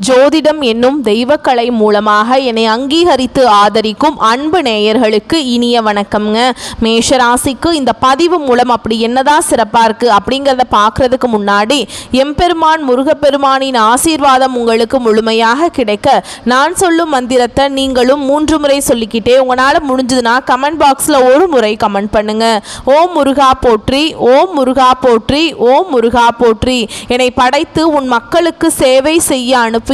ஜோதிடம் என்னும் தெய்வக்கலை மூலமாக என்னை அங்கீகரித்து ஆதரிக்கும் அன்பு நேயர்களுக்கு இனிய வணக்கம்ங்க. மேஷராசிக்கு இந்த பதிவு மூலம் அப்படி என்னதான் சிறப்பாக இருக்குது அப்படிங்கிறத பார்க்குறதுக்கு முன்னாடி எம்பெருமான் முருகப்பெருமானின் ஆசீர்வாதம் உங்களுக்கு முழுமையாக கிடைக்க நான் சொல்லும் மந்திரத்தை நீங்களும் 3 முறை சொல்லிக்கிட்டே உங்களால் முடிஞ்சதுன்னா கமெண்ட் பாக்ஸில் ஒரு முறை கமெண்ட் பண்ணுங்க. ஓம் முருகா போற்றி, ஓம் முருகா போற்றி, ஓம் முருகா போற்றி. என்னை படைத்து உன் மக்களுக்கு சேவை செய்ய அனுப்பிய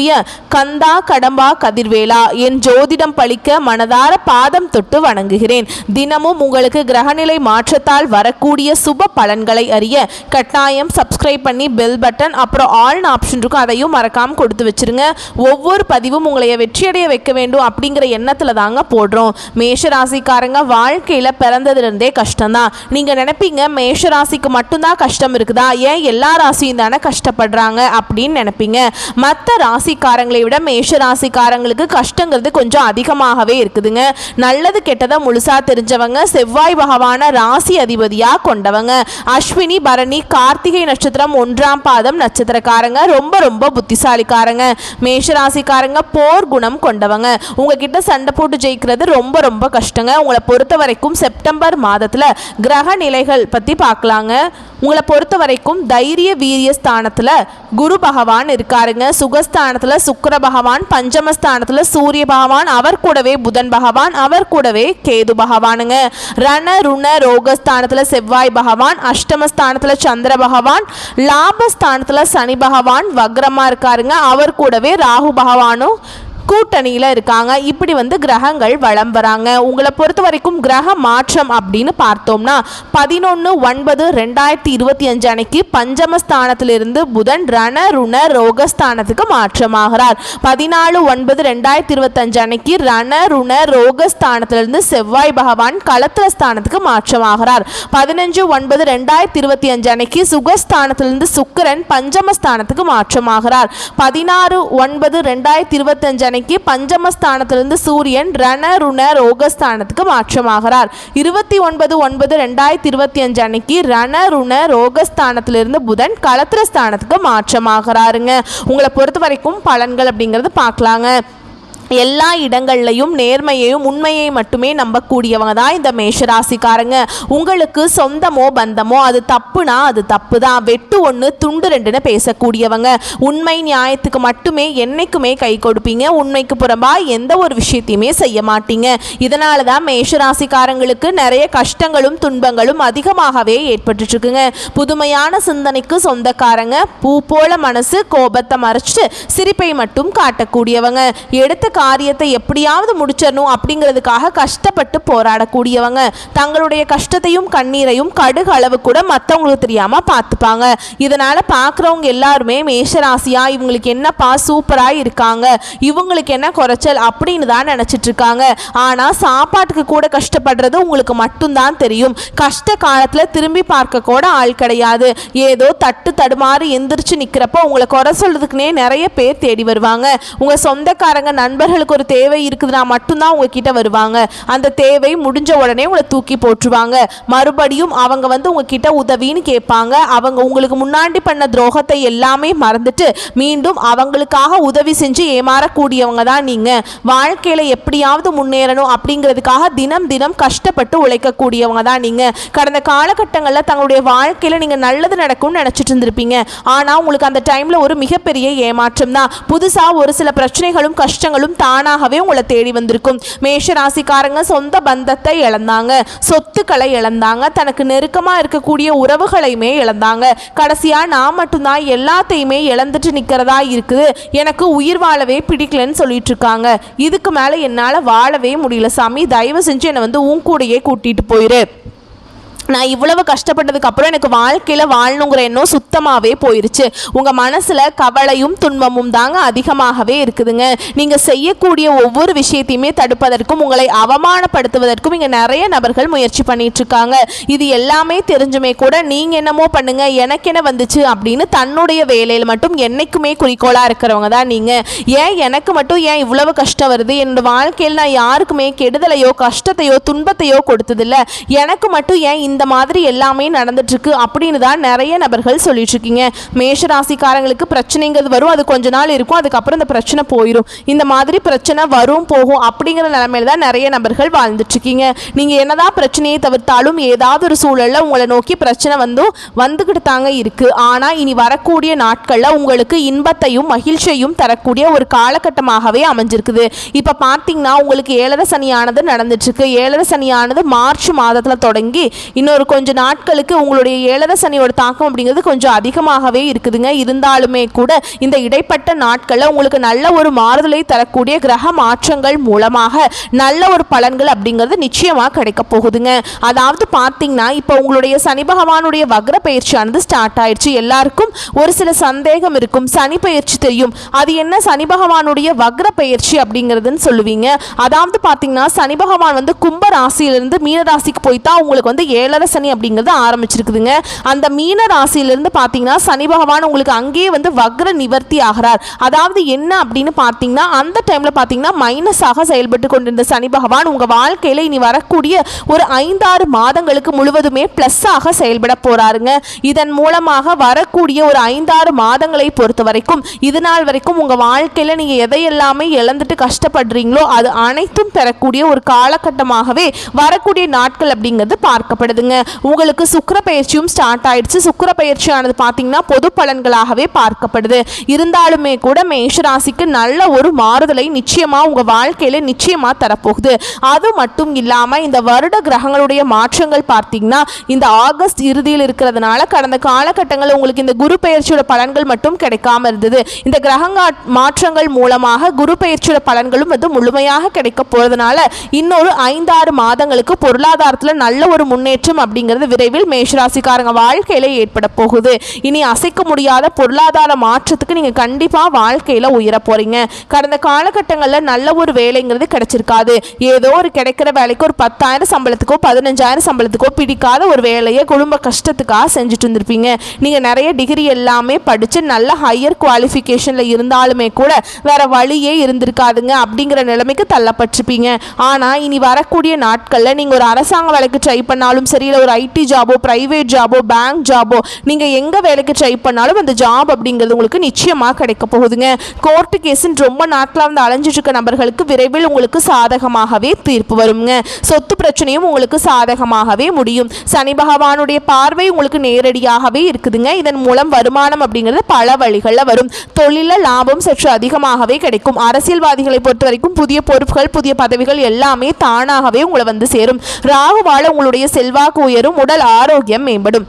கந்தா கடம்பா கதிர்வேலா என் ஜோதிடம் பழிக்க மனதார பாதம் தொட்டு வணங்குகிறேன். தினமும் உங்களுக்கு கிரகநிலை மாற்றத்தால் வரக்கூடிய சுப பலன்களை அறிய கட்டாயம் சப்ஸ்கிரைப் பண்ணி பெல் பட்டன் அப்புறம் ஆல் ஆப்ஷன் இருக்கும், அதையும் மறக்காம கொடுத்து வச்சிருங்க. ஒவ்வொரு பதிவும் உங்களை வெற்றியடைய வைக்க வேண்டும் அப்படிங்கிற எண்ணத்துல தாங்க போடுறோம். மேஷராசிக்காரங்க வாழ்க்கையில பிறந்ததுலேருந்தே கஷ்டம்தான். நீங்க நினைப்பீங்க மேஷராசிக்கு மட்டும்தான் கஷ்டம் இருக்குதா, ஏன் எல்லா ராசியும் தானே கஷ்டப்படுறாங்க அப்படின்னு நினைப்பீங்க. மற்ற ராசிக்காரங்களை விட மேஷ ராசிக்காரங்களுக்கு கஷ்டங்கிறது கொஞ்சம் அதிகமாகவே இருக்குதுங்க. நல்லது கெட்டதை முழுசா தெரிஞ்சவங்க, செவ்வாய் பகவான ராசி அதிபதியா கொண்டவங்க. அஸ்வினி பரணி கார்த்திகை நட்சத்திரம் 1ஆம் பாதம் நட்சத்திரக்காரங்க, ரொம்ப ரொம்ப புத்திசாலிக்காரங்க. மேஷ ராசிக்காரங்க போர் குணம் கொண்டவங்க. உங்ககிட்ட சண்டை போட்டு ஜெயிக்கிறது ரொம்ப ரொம்ப கஷ்டங்க. உங்களை பொறுத்த வரைக்கும் செப்டம்பர் மாதத்துல கிரக நிலைகள் பத்தி பார்க்கலாங்க. உங்களை பொறுத்த வரைக்கும் தைரிய வீரிய ஸ்தானத்துல குரு பகவான் இருக்காருங்க. சுகஸ்தானத்துல சுக்கிர பகவான், பஞ்சமஸ்தானத்துல சூரிய பகவான், அவர் கூடவே புதன் பகவான், அவர் கூடவே கேது பகவானுங்க. ரண ருண ரோகஸ்தானத்துல செவ்வாய் பகவான், அஷ்டமஸ்தானத்துல சந்திர பகவான், லாபஸ்தானத்துல சனி பகவான் வக்ரமா இருக்காருங்க. அவர் கூடவே ராகு பகவானும் கூட்டணியில் இருக்காங்க. இப்படி கிரகங்கள் வலம் வராங்க. உங்களை பொறுத்த வரைக்கும் கிரக மாற்றம் அப்படின்னு பார்த்தோம்னா 11/9/2025 அன்னைக்கு பஞ்சமஸ்தானத்திலிருந்து புதன் ரண ருண ரோகஸ்தானத்துக்கு மாற்றமாகிறார். 14/9/2025 அன்னைக்கு ரண ருண ரோகஸ்தானத்திலிருந்து செவ்வாய் பகவான் களத்திர ஸ்தானத்துக்கு மாற்றமாகிறார். 15/9/2025 அன்னைக்கு சுகஸ்தானத்திலிருந்து சுக்கிரன் பஞ்சமஸ்தானத்துக்கு மாற்றமாகிறார். 16/9/2025 அன்னைக்கு பஞ்சமஸ்தானத்திலிருந்து சூரியன் ரண ருண ரோகஸ்தானத்துக்கு மாற்றமாகிறார். 29/9/2025 அன்னைக்கு ரண ருண ரோகஸ்தானத்திலிருந்து புதன் களத்திர ஸ்தானத்துக்கு மாற்றமாகிறாருங்க. உங்களை பொறுத்த வரைக்கும் பலன்கள் அப்படிங்கிறது பார்க்கலாங்க. எல்லா இடங்கள்லையும் நேர்மையையும் உண்மையை மட்டுமே நம்பக்கூடியவங்க தான் இந்த மேஷராசிக்காரங்க. உங்களுக்கு சொந்தமோ பந்தமோ அது தப்புனா அது தப்பு தான், வெட்டு 1 துண்டு 2ன்னு பேசக்கூடியவங்க. உண்மை நியாயத்துக்கு மட்டுமே என்னைக்குமே கை கொடுப்பீங்க. உண்மைக்கு புறம்பா எந்த ஒரு விஷயத்தையுமே செய்ய மாட்டீங்க. இதனால தான் மேஷராசிக்காரங்களுக்கு நிறைய கஷ்டங்களும் துன்பங்களும் அதிகமாகவே ஏற்பட்டு இருக்குங்க. புதுமையான சிந்தனைக்கு சொந்தக்காரங்க. பூ போல மனசு, கோபத்தை மறைச்சிட்டு சிரிப்பை மட்டும் காட்டக்கூடியவங்க. எடுத்த காரியத்தை எப்படியாவது முடிச்சிடணும் அப்படிங்கிறதுக்காக கஷ்டப்பட்டு போராடக்கூடியவங்க. தங்களுடைய கஷ்டத்தையும் கண்ணீரையும் கடுகு அளவு கூட மற்றவங்களுக்கு தெரியாம பார்த்துப்பாங்க. இதனால பார்க்குறவங்க எல்லாருமே மேஷராசியா இவங்களுக்கு என்னப்பா சூப்பரா இருக்காங்க, இவங்களுக்கு என்ன குறைச்சல் அப்படின்னு தான் நினைச்சிட்டு இருக்காங்க. ஆனா சாப்பாட்டுக்கு கூட கஷ்டப்படுறது உங்களுக்கு மட்டும்தான் தெரியும். கஷ்ட காலத்துல திரும்பி பார்க்க கூட ஆள் கிடையாது. ஏதோ தட்டு தடுமாறு எந்திரிச்சு நிக்கிறப்ப உங்களை குறை சொல்றதுக்குனே நிறைய பேர் தேடி வருவாங்க. உங்க சொந்தக்காரங்க நண்பர்களுக்கு ஒரு தேவை இருக்குதுன்னா மட்டும்தான் உங்ககிட்ட வருவாங்க. அந்த தேவை முடிஞ்ச உடனே உங்களை தூக்கி போட்டுருவாங்க. மறுபடியும் அவங்க உங்ககிட்ட உதவின்னு கேட்பாங்க. அவங்க உங்களுக்கு முன்னாடி பண்ண துரோகத்தை எல்லாமே மறந்துட்டு மீண்டும் அவங்களுக்காக உதவி செஞ்சு ஏமாறக்கூடியவங்க தான் நீங்க. வாழ்க்கையில எப்படியாவது முன்னேறணும் அப்படிங்கிறதுக்காக தினம் தினம் கஷ்டப்பட்டு உழைக்கக்கூடியவங்க தான் நீங்க. கடந்த காலகட்டங்களில் தங்களுடைய வாழ்க்கையில நீங்க நல்லது நடக்கும்னு நினைச்சிட்டு இருந்திருப்பீங்க. ஆனா உங்களுக்கு அந்த டைம்ல ஒரு மிகப்பெரிய ஏமாற்றம் தான். புதுசா ஒரு சில பிரச்சனைகளும் கஷ்டங்களும் தானாகவே உங்களை தேடி வந்திருக்கும். மேஷராசிக்காரங்க சொந்த பந்தத்தை இழந்தாங்க, சொத்துக்களை இழந்தாங்க, தனக்கு நெருக்கமா இருக்கக்கூடிய உறவுகளையுமே இழந்தாங்க. கடைசியா நான் மட்டும்தான் எல்லாத்தையுமே இழந்துட்டு நிக்கிறதா இருக்குது, எனக்கு உயிர் வாழவே பிடிக்கலன்னு சொல்லிட்டு இருக்காங்க. இதுக்கு மேல என்னால வாழவே முடியல சாமி, தயவு செஞ்சு என்னை உன் கூடையே கூட்டிட்டு போயிரு. நான் இவ்வளவு கஷ்டப்பட்டதுக்கு அப்புறம் எனக்கு வாழ்க்கையில் வாழணுங்கிற எண்ணம் சுத்தமாகவே போயிருச்சு. உங்கள் மனசில் கவலையும் துன்பமும் தாங்க அதிகமாகவே இருக்குதுங்க. நீங்கள் செய்யக்கூடிய ஒவ்வொரு விஷயத்தையுமே தடுப்பதற்கும் உங்களை அவமானப்படுத்துவதற்கும் இங்கே நிறைய நபர்கள் முயற்சி பண்ணிட்டு இருக்காங்க. இது எல்லாமே தெரிஞ்சுமே கூட நீங்கள் என்னமோ பண்ணுங்க எனக்கு என்ன வந்துச்சு அப்படின்னு தன்னுடைய வேலையில் மட்டும் என்னைக்குமே குறிக்கோளாக இருக்கிறவங்க தான் நீங்கள். ஏன் எனக்கு மட்டும் ஏன் இவ்வளவு கஷ்டம் வருது, என்னோட வாழ்க்கையில் நான் யாருக்குமே கெடுதலையோ கஷ்டத்தையோ துன்பத்தையோ கொடுத்ததில்லை, எனக்கு மட்டும் ஏன் இந்த இந்த மாதிரி எல்லாமே நடந்துட்டு இருக்கு அப்படின்னு தான் நிறைய நபர்கள் சொல்லிட்டு இருக்கீங்க. மேஷராசிக்காரங்களுக்கு பிரச்சனைங்கிறது வரும், அது கொஞ்ச நாள் இருக்கும், அதுக்கப்புறம் இந்த பிரச்சனை போயிடும். இந்த மாதிரி பிரச்சனை வரும் போகும் அப்படிங்கிற நிலைமையில தான் நிறைய நபர்கள் வாழ்ந்துட்டு இருக்கீங்க. நீங்க என்னதான் பிரச்சனையை தவிர்த்தாலும் ஏதாவது ஒரு சூழல்ல உங்களை நோக்கி பிரச்சனை வந்துகிட்டு தாங்க இருக்கு. ஆனா இனி வரக்கூடிய நாட்கள்ல உங்களுக்கு இன்பத்தையும் மகிழ்ச்சியையும் தரக்கூடிய ஒரு காலகட்டமாகவே அமைஞ்சிருக்குது. இப்ப பாத்தீங்கன்னா உங்களுக்கு 7.5 சனியானது நடந்துட்டு இருக்கு. 7.5 சனியானது மார்ச் மாதத்துல தொடங்கி இன்னொரு கொஞ்ச நாட்களுக்கு உங்களுடைய 7.5 சனியோட தாக்கம் அப்படிங்கிறது கொஞ்சம் அதிகமாகவே இருக்குதுங்க. இருந்தாலுமே கூட இந்த இடைப்பட்ட நாட்கள்ல உங்களுக்கு நல்ல ஒரு மாறுதலை தரக்கூடிய கிரக மாற்றங்கள் மூலமாக நல்ல ஒரு பலன்கள் அப்படிங்கிறது நிச்சயமா கிடைக்க போகுதுங்க. அதாவது பாத்தீங்கன்னா இப்ப உங்களுடைய சனி பகவானுடைய வக்ர பயிற்சியானது ஸ்டார்ட் ஆயிடுச்சு. எல்லாருக்கும் ஒரு சில சந்தேகம் இருக்கும், சனி பயிற்சி தெரியும், அது என்ன சனி பகவானுடைய வக்ர பயிற்சி அப்படிங்கிறதுன்னு சொல்லுவீங்க. அதாவது பாத்தீங்கன்னா சனி பகவான் கும்ப ராசியிலிருந்து மீன ராசிக்கு போய்தான் உங்களுக்கு 7.5 சனி அப்படிங்கிறது ஆரம்பிச்சிருக்குதுங்க. அந்த மீன ராசியிலிருந்து பாத்தீங்கன்னா சனி பகவான் உங்களுக்கு அங்கேயே வக்ர நிவர்த்தி ஆகிறார். அதாவது என்ன அப்படின்னு பாத்தீங்கன்னா அந்த டைம்ல பாத்தீங்கன்னா மைனஸாக செயல்பட்டு கொண்டிருந்த சனி பகவான் உங்க வாழ்க்கையில இனி வரக்கூடிய ஒரு 5-6 மாதங்களுக்கு முழுவதுமே பிளஸ் ஆக செயல்பட போறாருங்க. இதன் மூலமாக வரக்கூடிய ஒரு 5-6 மாதங்களை பொறுத்த வரைக்கும் இது நாள் வரைக்கும் உங்க வாழ்க்கையில நீங்க எதையெல்லாமே இழந்துட்டு கஷ்டப்படுறீங்களோ அது அனைத்தும் பெறக்கூடிய ஒரு காலகட்டமாகவே வரக்கூடிய நாட்கள் அப்படிங்கிறது பார்க்கப்படுதுங்க. உங்களுக்கு சுக்கிர பயிற்சியும் ஸ்டார்ட் ஆயிடுச்சு. சுக்கிர பயிற்சியானது பாத்தீங்கன்னா பொது பலன்களாகவே பார்க்கப்படுது. இருந்தாலுமே கூட மேஷராசிக்கு நல்ல ஒரு மாறுதலை நிச்சயமா உங்க வாழ்க்கையில நிச்சயமா தரப்போகுது. அது மட்டும் இல்லாம இந்த வருட கிரகங்களுடைய மாற்றங்கள் பார்த்தீங்கன்னா இந்த ஆகஸ்ட் இறுதியில் இருக்கிறதுனால கடந்த காலகட்டங்களில் உங்களுக்கு இந்த குரு பயிற்சியோட பலன்கள் மட்டும் கிடைக்காம இருந்தது. இந்த கிரக மாற்றங்கள் மூலமாக குரு பயிற்சியோட பலன்களும் முழுமையாக கிடைக்க போறதுனால இன்னொரு 5-6 மாதங்களுக்கு பொருளாதாரத்தில் நல்ல ஒரு முன்னேற்றம் அப்படிங்கிறது விரைவில் மேஷராசிக்காரங்க வாழ்க்கையில ஏற்பட போகுது. இனி அசைக்க முடியாத பொருளாதார மாற்றத்துக்கு நீங்க கண்டிப்பா வாழ்க்கையில உயர போறீங்க. கடந்த காலகட்டங்களில் நல்ல ஒரு வேலைங்கிறது கிடைச்சிருக்காது. ஏதோ ஒரு கிடைக்கிற வேலைக்கு ஒரு 10,000 சம்பளத்துக்கோ 15,000 சம்பளத்துக்கோ பிடிக்காத ஒரு வேலையை குடும்ப கஷ்டத்துக்காக செஞ்சுட்டு இருந்திருப்பீங்க. நீங்க நிறைய டிகிரி எல்லாமே படிச்சு நல்ல ஹையர் குவாலிஃபிகேஷன்ல இருந்தாலுமே கூட வேற வழியே இருந்திருக்காதுங்க அப்படிங்கிற நிலைமைக்கு தள்ளப்பட்டிருப்பீங்க. ஆனா இனி வரக்கூடிய நாட்கள்ல நீங்க ஒரு அரசாங்க வேலைக்கு ட்ரை பண்ணாலும் சரி, இல்லை ஒரு ஐடி ஜாபோ, பிரைவேட் ஜாபோ, பேங்க் ஜாபோ, நீங்க எங்க வேலைக்கு ட்ரை பண்ணாலும் அந்த ஜாப் அப்படிங்கிறது உங்களுக்கு நிச்சயமா கிடைக்க போகுதுங்க. கோர்ட்டு கேஸ்ன்னு ரொம்ப நாட்களாக அலைஞ்சிட்டு இருக்க நபர்களுக்கு விரைவில் உங்களுக்கு சாதகமாகவே தீர்ப்பு வருங்க. சொத்து பிரச்சனையும் உங்களுக்கு சாதகமாகவே முடியும். சனி பகவானுடைய பார்வை உங்களுக்கு நேரடியாகவே இருக்குதுங்க. இதன் மூலம் வருமானம் அப்படிங்கிறது பல வழிகளில் வரும். தொழில லாபம் சற்று அதிகமாகவே கிடைக்கும். அரசியல்வாதிகளை பொறுத்த வரைக்கும் புதிய பொறுப்புகள், புதிய பதவிகள் எல்லாமே தானாகவே உங்களை சேரும். ராகுவால உங்களுடைய செல்வாக்கு உயரும், உடல் ஆரோக்கியம் மேம்படும்,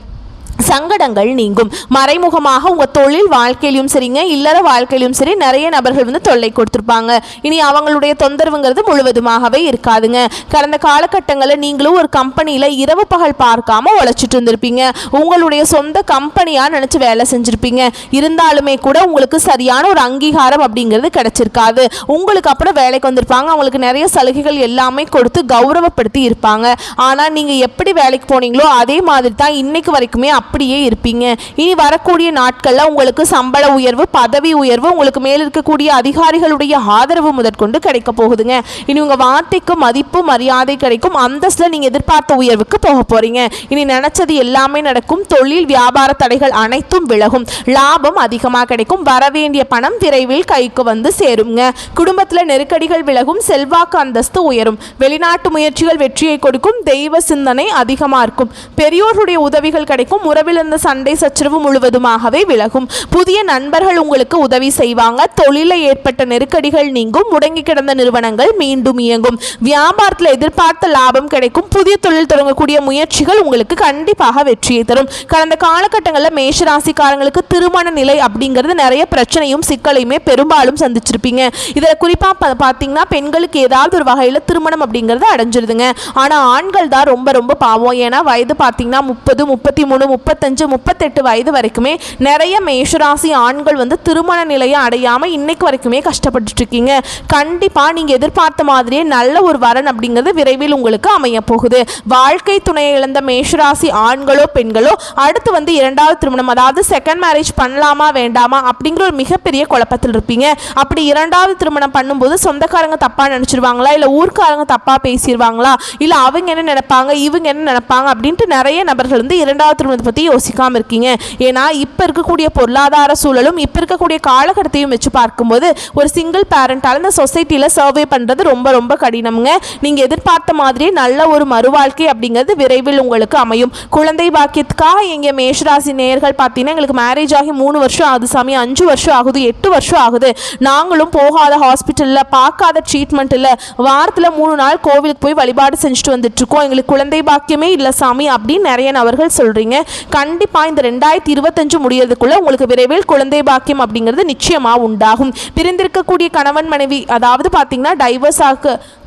சங்கடங்கள் நீங்கும். மறைமுகமாக உங்க தொழில் வாழ்க்கையிலும் சரிங்க, இல்லற வாழ்க்கையிலும் சரி நிறைய நபர்கள் தொல்லை கொடுத்துருப்பாங்க. இனி அவங்களுடைய தொந்தரவுங்கிறது முழுவதுமாகவே இருக்காதுங்க. கடந்த காலகட்டங்களில் நீங்களும் ஒரு கம்பெனியில இரவு பகல் பார்க்காம உழைச்சிட்டு இருந்திருப்பீங்க. உங்களுடைய சொந்த கம்பெனியா நினைச்சு வேலை செஞ்சிருப்பீங்க. இருந்தாலுமே கூட உங்களுக்கு சரியான ஒரு அங்கீகாரம் அப்படிங்கிறது கிடைச்சிருக்காது. உங்களுக்கு அப்புறம் வேலைக்கு வந்திருப்பாங்க, அவங்களுக்கு நிறைய சலுகைகள் எல்லாமே கொடுத்து கௌரவப்படுத்தி இருப்பாங்க. ஆனா நீங்க எப்படி வேலைக்கு போனீங்களோ அதே மாதிரி தான் இன்னைக்கு வரைக்குமே அப்படியே இருப்பீங்க. இனி வரக்கூடிய நாட்கள்ல உங்களுக்கு சம்பள உயர்வு, பதவி உயர்வு, உங்களுக்கு மேல் இருக்கக்கூடிய அதிகாரிகளுடைய ஆதரவு முதற்கொண்டு கிடைக்க போகுதுங்க. இனி உங்க வார்த்தைக்கு மதிப்பு மரியாதை கிடைக்கும். அந்தஸ்துல நீங்க எதிர்பார்த்த உயர்வுக்கு போக போறீங்க. இனி நினைச்சது எல்லாமே நடக்கும். தொழில் வியாபார தடைகள் அனைத்தும் விலகும். லாபம் அதிகமாக கிடைக்கும். வரவேண்டிய பணம் விரைவில் கைக்கு சேருங்க. குடும்பத்துல நெருக்கடிகள் விலகும். செல்வாக்கு அந்தஸ்து உயரும். வெளிநாட்டு முயற்சிகள் வெற்றியை கொடுக்கும். தெய்வ சிந்தனை அதிகமா இருக்கும். பெரியோருடைய உதவிகள் கிடைக்கும். உறவில் இருந்த சண்டை சச்சரவு முழுவதுமாகவே விலகும். புதிய நண்பர்கள் உங்களுக்கு உதவி செய்வாங்க. தொழிலில் ஏற்பட்ட நெருக்கடிகள் நீங்கும். முடங்கி கிடந்த நிறுவனங்கள் மீண்டும் இயங்கும். வியாபாரத்தில் எதிர்பார்த்த லாபம் கிடைக்கும். புதிய தொழில் தொடங்கக்கூடிய முயற்சிகள் உங்களுக்கு கண்டிப்பாக வெற்றியை தரும். கடந்த காலகட்டங்களில் மேஷராசிக்காரங்களுக்கு திருமண நிலை அப்படிங்கிறது நிறைய பிரச்சனையும் சிக்கலையுமே பெரும்பாலும் சந்திச்சிருப்பீங்க. இதில் குறிப்பாக பார்த்தீங்கன்னா பெண்களுக்கு ஏதாவது ஒரு வகையில் திருமணம் அப்படிங்கிறது அடைஞ்சிருதுங்க. ஆனால் ஆண்கள் தான் ரொம்ப ரொம்ப பாவம். ஏன்னா வயது பார்த்தீங்கன்னா 30, 33, 35-38 வயது வரைக்குமே நிறைய மேஷராசி ஆண்கள் வந்து திருமண நிலையை அடையாமல் இன்னைக்கு வரைக்குமே கஷ்டப்பட்டுட்டு இருக்கீங்க. கண்டிப்பாக நீங்கள் எதிர்பார்த்த மாதிரியே நல்ல ஒரு வரன் அப்படிங்கிறது விரைவில் உங்களுக்கு அமைய போகுது. வாழ்க்கை துணையை இழந்த மேஷராசி ஆண்களோ பெண்களோ அடுத்து வந்து இரண்டாவது திருமணம், அதாவது செகண்ட் மேரேஜ் பண்ணலாமா வேண்டாமா அப்படிங்கிற ஒரு மிகப்பெரிய குழப்பத்தில் இருப்பீங்க. அப்படி இரண்டாவது திருமணம் பண்ணும்போது சொந்தக்காரங்க தப்பாக நினச்சிருவாங்களா, இல்லை ஊர்க்காரங்க தப்பாக பேசிடுவாங்களா, இல்லை அவங்க என்ன நினைப்பாங்க இவங்க என்ன நினைப்பாங்க அப்படின்ட்டு நிறைய நபர்கள் வந்து இரண்டாவது திருமணத்தை பற்றி யோசிக்காமல் இருக்கீங்க. ஏன்னா இப்போ இருக்கக்கூடிய பொருளாதார சூழலும் இப்போ இருக்கக்கூடிய காலகட்டத்தையும் வச்சு பார்க்கும்போது ஒரு சிங்கிள் பேரண்டால் இந்த சொசைட்டியில் சர்வே பண்ணுறது ரொம்ப ரொம்ப கடினம்ங்க. நீங்கள் எதிர்பார்த்த மாதிரியே நல்ல ஒரு மறுவாழ்க்கை அப்படிங்கிறது விரைவில் உங்களுக்கு அமையும். குழந்தை பாக்கியத்துக்காக எங்கள் மேஷராசி நேயர்கள் பார்த்தீங்கன்னா எங்களுக்கு மேரேஜ் ஆகி 3 வருஷம் ஆகுது சாமி, 5 வருஷம் ஆகுது, 8 வருஷம் ஆகுது, நாங்களும் போகாத ஹாஸ்பிட்டலில் பார்க்காத ட்ரீட்மெண்ட் இல்லை, வாரத்தில் 3 நாள் கோவிலுக்கு போய் வழிபாடு செஞ்சுட்டு வந்துட்டுருக்கோம், எங்களுக்கு குழந்தை பாக்கியமே இல்லை சாமி அப்படின்னு நிறைய நபர்கள் சொல்கிறீங்க. கண்டிப்பாக இந்த 2025 முடியறதுக்குள்ளே உங்களுக்கு விரைவில் குழந்தை பாக்கியம் அப்படிங்கிறது நிச்சயமாக உண்டாகும். பிரிந்திருக்கக்கூடிய கணவன் மனைவி, அதாவது பார்த்தீங்கன்னா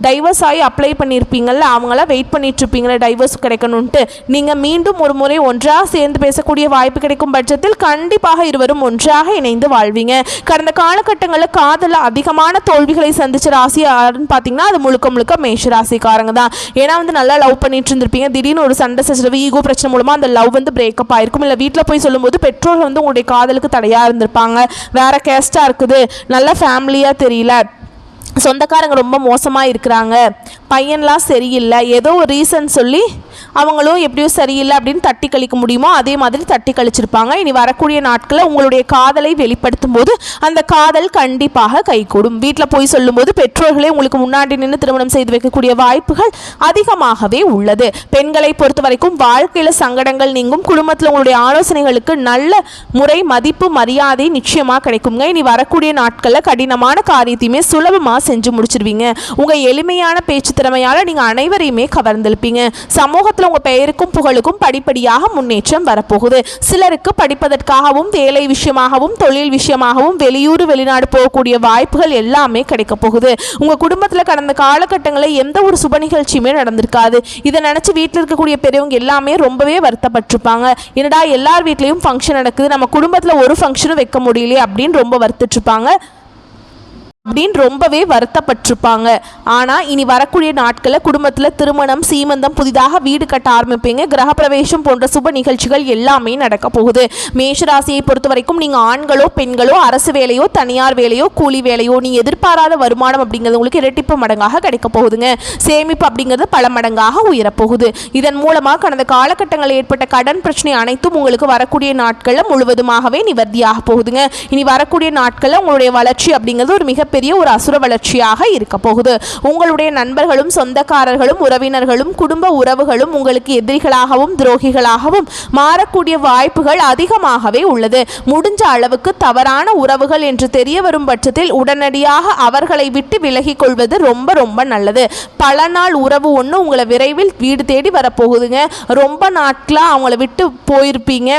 டைவர்ஸ் ஆகி அப்ளை பண்ணியிருப்பீங்கள்ல, அவங்களாம் வெயிட் பண்ணிட்டு இருப்பீங்களா டைவர்ஸ் கிடைக்கணும்ன்ட்டு, நீங்கள் மீண்டும் ஒரு முறை ஒன்றாக சேர்ந்து பேசக்கூடிய வாய்ப்பு கிடைக்கும் பட்சத்தில் கண்டிப்பாக இருவரும் ஒன்றாக இணைந்து வாழ்வீங்க. கடந்த காலகட்டங்களில் காதலில் அதிகமான தோல்விகளை சந்திச்ச ராசி யாருன்னு பார்த்தீங்கன்னா அது முழுக்க முழுக்க மேஷ ராசிக்காரங்க தான். ஏன்னா வந்து நல்லா லவ் பண்ணிட்டு இருந்திருப்பீங்க, திடீர்னு ஒரு சண்டை சச்சரவு ஈகோ பிரச்சனை மூலமாக அந்த லவ் வந்து பிரேக்கப் ஆயிருக்கும். இல்லை வீட்டில் போய் சொல்லும்போது பெற்றோர்கள் வந்து உங்களுடைய காதலுக்கு தடையாக இருந்திருப்பாங்க, வேற கேஸ்டாக இருக்குது, நல்ல ஃபேமிலியாக தெரியல, சொந்தக்காரங்க ரொம்ப மோசமாக இருக்கிறாங்க, பையன்லாம் சரியில்லை, ஏதோ ஒரு ரீசன் சொல்லி அவங்களும் எப்படியோ சரியில்லை அப்படின்னு தட்டி கழிக்க முடியுமோ அதே மாதிரி தட்டி கழிச்சிருப்பாங்க. இனி வரக்கூடிய நாட்களில் உங்களுடைய காதலை வெளிப்படுத்தும் போது அந்த காதல் கண்டிப்பாக கைகூடும். வீட்டில் போய் சொல்லும்போது பெற்றோர்களே உங்களுக்கு முன்னாடி நின்று திருமணம் செய்து வைக்கக்கூடிய வாய்ப்புகள் அதிகமாகவே உள்ளது. பெண்களை பொறுத்த வரைக்கும் வாழ்க்கையில் சங்கடங்கள் நீங்கும், குடும்பத்தில் உங்களுடைய ஆலோசனைகளுக்கு நல்ல முறை மதிப்பு மரியாதை நிச்சயமாக கிடைக்குங்க. இனி வரக்கூடிய நாட்களில் கடினமான காரியத்தையுமே சுலபமாக செஞ்சு முடிச்சிருவீங்க. உங்கள் எளிமையான பேச்சு திறமையால் நீங்கள் அனைவரையுமே கவர்ந்திருப்பீங்க. சமூகத்தில் உங்கள் பெயருக்கும் புகழுக்கும் படிப்படியாக முன்னேற்றம் வரப்போகுது. சிலருக்கு படிப்பதற்காகவும் வேலை விஷயமாகவும் தொழில் விஷயமாகவும் வெளியூர் வெளிநாடு போகக்கூடிய வாய்ப்புகள் எல்லாமே கிடைக்க போகுது. உங்கள் குடும்பத்தில் கடந்த காலகட்டங்களில் எந்த ஒரு சுப நிகழ்ச்சியுமே நடந்திருக்காது. இதை நினச்சி வீட்டில் இருக்கக்கூடிய பெரியவங்க எல்லாமே ரொம்பவே வருத்தப்பட்டிருப்பாங்க. என்னடா எல்லார் வீட்லேயும் ஃபங்க்ஷன் நடக்குது, நம்ம குடும்பத்தில் ஒரு ஃபங்க்ஷனும் வைக்க முடியலையே அப்படின்னு ரொம்ப வருத்திட்டுருப்பாங்க, அப்படின்னு ரொம்பவே வருத்தப்பட்டிருப்பாங்க. ஆனால் இனி வரக்கூடிய நாட்களில் குடும்பத்தில் திருமணம், சீமந்தம், புதிதாக வீடு கட்ட ஆரம்பிப்பீங்க. கிரகப்பிரவேசம் போன்ற சுப நிகழ்ச்சிகள் எல்லாமே நடக்க போகுது. மேஷராசியை பொறுத்த வரைக்கும் நீங்கள் ஆண்களோ பெண்களோ அரசு வேலையோ தனியார் வேலையோ கூலி வேலையோ நீங்கள் எதிர்பாராத வருமானம் அப்படிங்கிறது உங்களுக்கு இரட்டிப்பு மடங்காக கிடைக்க போகுதுங்க. சேமிப்பு அப்படிங்கிறது பல மடங்காக உயரப்போகுது. இதன் மூலமாக கடந்த காலகட்டங்களில் ஏற்பட்ட கடன் பிரச்சனை அனைத்தும் உங்களுக்கு வரக்கூடிய நாட்களில் முழுவதுமாகவே நிவர்த்தியாக போகுதுங்க. இனி வரக்கூடிய நாட்களில் உங்களுடைய வளர்ச்சி அப்படிங்கிறது ஒரு மிக பெரிய ஒரு அசுர வளர்ச்சியாக இருக்க போகுது. உங்களுடைய நண்பர்களும் சொந்தக்காரர்களும் உறவினர்களும் குடும்ப உறவுகளும் உங்களுக்கு எதிரிகளாகவும் துரோகிகளாகவும் மாறக்கூடிய வாய்ப்புகள் அதிகமாகவே உள்ளது. முடிஞ்ச அளவுக்கு தவறான உறவுகள் என்று தெரிய வரும் பட்சத்தில் உடனடியாக அவர்களை விட்டு விலகிக் கொள்வது ரொம்ப ரொம்ப நல்லது. பல நாள் உறவு ஒன்று உங்களை விரைவில் வீடு தேடி வரப்போகுதுங்க. ரொம்ப நாட்களாக அவங்கள விட்டு போயிருப்பீங்க.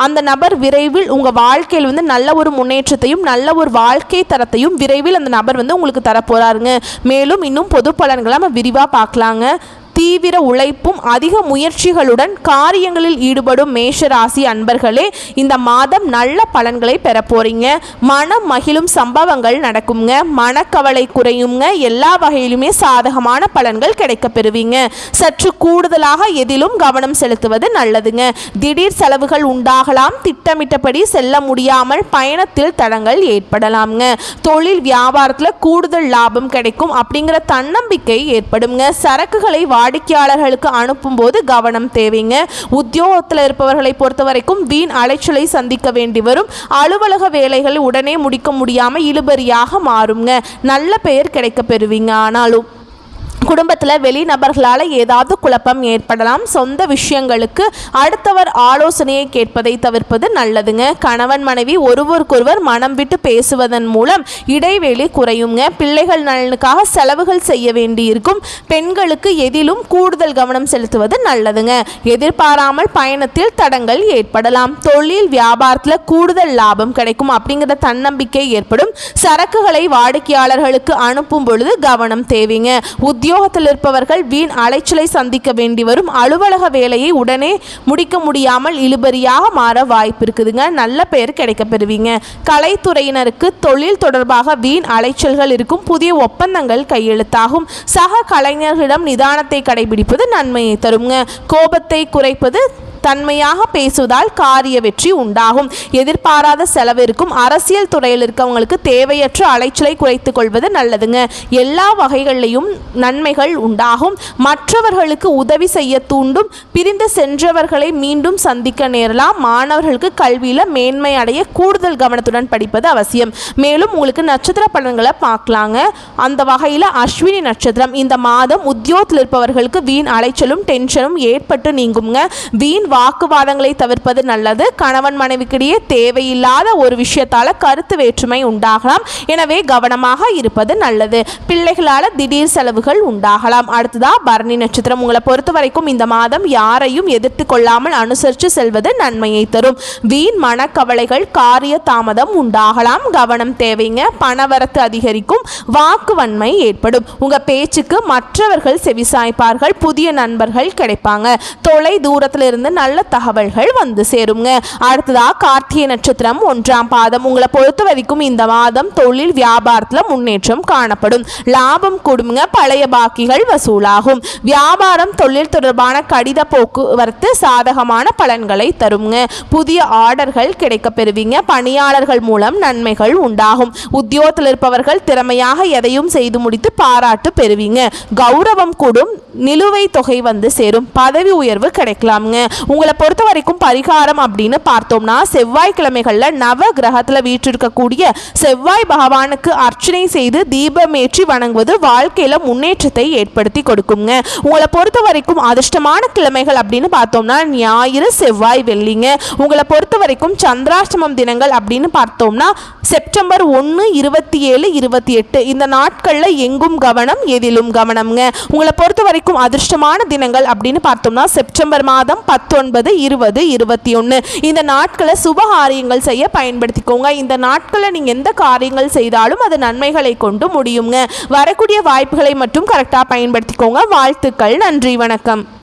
அந்த நபர் விரைவில் உங்கள் வாழ்க்கையில் வந்து நல்ல ஒரு முன்னேற்றத்தையும் நல்ல ஒரு வாழ்க்கை தரத்தையும் விரைவில் அந்த நபர் வந்து உங்களுக்கு தரப்போறாருங்க. மேலும் இன்னும் பொது பலன்களை நம்ம விரிவாக பார்க்கலாங்க. தீவிர உழைப்பும் அதிக முயற்சிகளுடன் காரியங்களில் ஈடுபடும் மேஷராசி அன்பர்களே இந்த மாதம் நல்ல பலன்களை பெற போறீங்க. மனம் மகிழும் சம்பவங்கள் நடக்குங்க, மனக்கவலை குறையுங்க, எல்லா வகையிலுமே சாதகமான பலன்கள் கிடைக்க பெறுவீங்க. சற்று கூடுதலாக எதிலும் கவனம் செலுத்துவது நல்லதுங்க. திடீர் செலவுகள் உண்டாகலாம், திட்டமிட்டபடி செல்ல முடியாமல் பயணத்தில் தடங்கள் ஏற்படலாம்ங்க. தொழில் வியாபாரத்தில் கூடுதல் லாபம் கிடைக்கும் அப்படிங்கிற தன்னம்பிக்கை ஏற்படுங்க. சரக்குகளை வாடிக்கையாளர்களுக்கு அனுப்பும் போது கவனம் தேவைங்க. உத்தியோகத்தில் இருப்பவர்களை பொறுத்த வரைக்கும் வீண் அலைச்சலை சந்திக்க வேண்டி வரும். அலுவலக வேலைகளை உடனே முடிக்க முடியாமல் இழுபறியாக மாறுங்க. நல்ல பெயர் கிடைக்க பெறுவீங்க. ஆனாலும் குடும்பத்தில் வெளிநபர்களால் ஏதாவது குழப்பம் ஏற்படலாம். சொந்த விஷயங்களுக்கு அடுத்தவர் ஆலோசனையை கேட்பதை தவிர்ப்பது நல்லதுங்க. கணவன் மனைவி ஒருவருக்கொருவர் மனம் விட்டு பேசுவதன் மூலம் இடைவெளி குறையுங்க. பிள்ளைகள் நலனுக்காக செலவுகள் செய்ய வேண்டியிருக்கும். பெண்களுக்கு எதிலும் கூடுதல் கவனம் செலுத்துவது நல்லதுங்க. எதிர்பாராமல் பயணத்தில் தடங்கள் ஏற்படலாம். தொழில் வியாபாரத்தில் கூடுதல் லாபம் கிடைக்கும் அப்படிங்கிற தன்னம்பிக்கை ஏற்படும். சரக்குகளை வாடிக்கையாளர்களுக்கு அனுப்பும் பொழுது கவனம் தேவைங்க. உத்தியோகத்தில் இருப்பவர்கள் வீண் அலைச்சலை சந்திக்க வேண்டி வரும். அலுவலக வேலையை உடனே முடிக்க முடியாமல் இழுபறியாக மாற வாய்ப்பு இருக்குதுங்க. நல்ல பெயர் கிடைக்க பெறுவீங்க. கலைத்துறையினருக்கு தொழில் தொடர்பாக வீண் அலைச்சல்கள் இருக்கும். புதிய ஒப்பந்தங்கள் கையெழுத்தாகும். சக கலைஞர்களிடம் நிதானத்தை கடைபிடிப்பது நன்மையை தருங்க. கோபத்தை குறைப்பது, தன்மையாக பேசுவதால் காரிய வெற்றி உண்டாகும். எதிர்பாராத செலவு இருக்கும். அரசியல் துறையில் இருக்கவங்களுக்கு தேவையற்ற அலைச்சலை குறைத்து கொள்வது நல்லதுங்க. எல்லா வகைகளிலையும் நன்மைகள் உண்டாகும். மற்றவர்களுக்கு உதவி செய்ய தூண்டும். பிரிந்து சென்றவர்களை மீண்டும் சந்திக்க நேரலாம். மாணவர்களுக்கு கல்வியில் மேன்மை அடைய கூடுதல் கவனத்துடன் படிப்பது அவசியம். மேலும் உங்களுக்கு நட்சத்திர பலன்களை பார்க்கலாங்க. அந்த வகையில் அஸ்வினி நட்சத்திரம் இந்த மாதம் உத்தியோகத்தில் இருப்பவர்களுக்கு வீண் அலைச்சலும் டென்ஷனும் ஏற்பட்டு நீங்குங்க. வீண் வாக்குவாதங்களை தவிர்ப்பது நல்லது. கணவன் மனைவிக்கிடையே தேவையில்லாத ஒரு விஷயத்தால கருத்து வேற்றுமை உண்டாகலாம். எனவே கவனமாக இருப்பது நல்லது. பிள்ளைகளால் திடீர் செலவுகள் உண்டாகலாம். அடுத்ததா பரணி நட்சத்திரம். உங்களை பொறுத்த வரைக்கும் இந்த மாதம் யாரையும் எதிர்த்து கொள்ளாமல் அனுசரித்து செல்வது நன்மையை தரும். வீண் மனக்கவலைகள், காரிய தாமதம் உண்டாகலாம். கவனம் தேவைங்க. பணவரத்து அதிகரிக்கும். வாக்குவன்மை ஏற்படும். உங்க பேச்சுக்கு மற்றவர்கள் செவிசாய்ப்பார்கள். புதிய நண்பர்கள் கிடைப்பாங்க. தொலை தூரத்தில் இருந்து நல்ல தகவல்கள் வந்து சேருங்க. அடுத்ததா கார்த்திகை நட்சத்திரம் 1ஆம் பாதம். உங்களை பொறுத்த வரைக்கும் இந்த மாதம் தொழில் வியாபாரத்தில் முன்னேற்றம் காணப்படும். லாபம் கூடுங்க. பழைய பாக்கிகள் வசூலாகும். வியாபாரம் தொழில் தொடர்பான கடித போக்குவரத்து சாதகமான பலன்களை தருங்க. புதிய ஆர்டர்கள் கிடைக்க பெறுவீங்க. பணியாளர்கள் மூலம் நன்மைகள் உண்டாகும். உத்தியோகத்தில் இருப்பவர்கள் திறமையாக எதையும் செய்து முடித்து பாராட்டு பெறுவீங்க. கௌரவம் கூடும். நிலுவைத் தொகை வந்து சேரும். பதவி உயர்வு கிடைக்கலாமுங்க. உங்களை பொறுத்த வரைக்கும் பரிகாரம் அப்படின்னு பார்த்தோம்னா செவ்வாய்க்கிழமைகளில் நவ கிரகத்தில் வீற்றிருக்கக்கூடிய செவ்வாய் பகவானுக்கு அர்ச்சனை செய்து தீபமேற்றி வணங்குவது வாழ்க்கையில் முன்னேற்றத்தை ஏற்படுத்தி கொடுக்குங்க. உங்களை பொறுத்த வரைக்கும் அதிர்ஷ்டமான கிழமைகள் அப்படின்னு பார்த்தோம்னா ஞாயிறு, செவ்வாய், வெள்ளிங்க. உங்களை பொறுத்த வரைக்கும் சந்திராஷ்டமம் தினங்கள் அப்படின்னு பார்த்தோம்னா செப்டம்பர் 1, 27, 28 இந்த நாட்களில் எங்கும் கவனம், எதிலும் கவனம்ங்க. உங்களை பொறுத்த வரைக்கும் அதிர்ஷ்டமான தினங்கள் அப்படின்னு பார்த்தோம்னா செப்டம்பர் மாதம் 19, 20, 21 இந்த நாட்களை சுபகாரியங்கள் செய்ய பயன்படுத்திக்கோங்க. இந்த நாட்களில் நீங்கள் எந்த காரியங்கள் செய்தாலும் அது நன்மைகளை கொண்டு முடியுங்க. வரக்கூடிய வாய்ப்புகளை மட்டும் கரெக்டாக பயன்படுத்திக்கோங்க. வாழ்த்துக்கள். நன்றி, வணக்கம்.